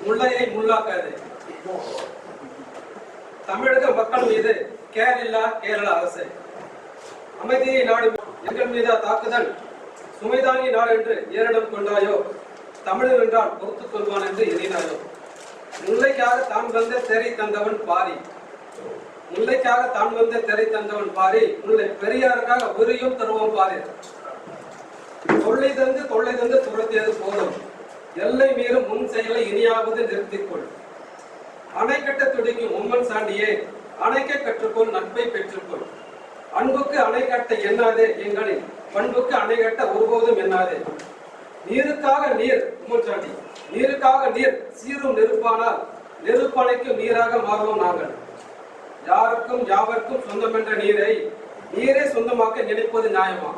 முல்லையை முள்ளாக்காது. தமிழக மக்கள் மீது கேரளா அரசு அமைதியை நாடு எங்கள் மீதா தாக்குதல் சுமைதாங்கி நாடு என்று ஏறிடம் கொண்டாயோ, தமிழர் என்றால் பொறுத்துக் கொள்வான் என்று எண்ணினாயோ. முல்லைக்காக தான் வந்த தெரை தந்தவன் பாரி, முல்லைக்காக தான் வந்த தெரை தந்தவன் பாரி, முல்லை பெரியாருக்காக உரியும் தருவோம் பாரி. தொல்லை தந்து துரத்தியது போதும், எல்லை மீறும் முன் செயலை இனியாவது நிறுத்திக்கொள். அணை கட்ட துடிக்கும் உம்மன் சாண்டியே, அணைக்க கற்றுக்கொள், நட்பை பெற்றுக்கொள். அன்புக்கு அணை கட்ட எண்ணாதே, எங்களின் பண்புக்கு அணை கட்ட ஒருபோதும் எண்ணாதே. நீருக்காக நீர் உம்மன் சாண்டி, நீருக்காக நீர் சீரும் நெருப்பானால் நெருப்பணைக்கும் நீராக மாறுவோம் நாங்கள். யாருக்கும் யாவருக்கும் சொந்தம் என்ற நீரே சொந்தமாக்க நினைப்பது நியாயமா?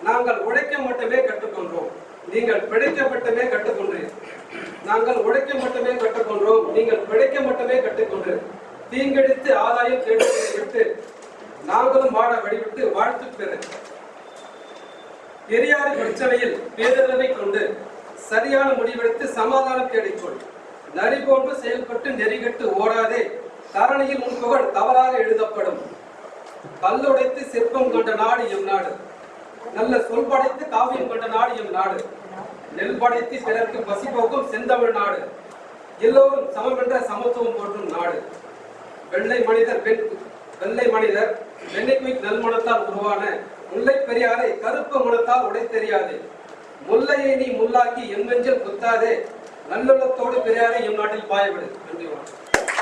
நாங்கள் உழைக்க மட்டுமே கற்றுக்கொண்டோம், நீங்கள் பிழைக்க மட்டுமே கற்றுக்கொண்டீர். நாங்கள் உழைக்க மட்டுமே கற்றுக்கொண்டோம், நீங்கள் பிழைக்க மட்டுமே கற்றுக்கொண்டு தீங்கடித்து ஆதாயம் தேடுவதை விட்டு நாங்களும் வாழ வழிவிட்டு வாழ்த்து பெற. பெரியாறு பிரச்சனையில் பேரளவை கொண்டு சரியான முடிவெடுத்து சமாதானம் தேடிக்கொள். நரி போன்று செயல்பட்டு நெறிகட்டு ஓடாதே, தரணியில் உன் புகழ் தவறாக எழுதப்படும். கல்லுடைத்து சிற்பம் கொண்ட நாடு எம் நாடு, நல்ல சொல் படைத்து காவியம் கொண்ட நாடு எம் நாடு. நெல் படைத்து பிறருக்கு பசி போக்கும் செந்தமிழ் நாடு, எல்லோரும் சமம் என்ற சமத்துவம் போற்றும் நாடு. வெள்ளை மனிதர் வெண்ணை குயிக் நல்மணத்தால் உருவான முல்லை பெரியாரை கருப்பு மனத்தால் உடை தெரியாது. முல்லையை நீ முள்ளாக்கி என் நெஞ்சில் குத்தாதே, நல்லுள்ளத்தோடு பெரியாரை எம் நாட்டில் பாயவிடு. நன்றி.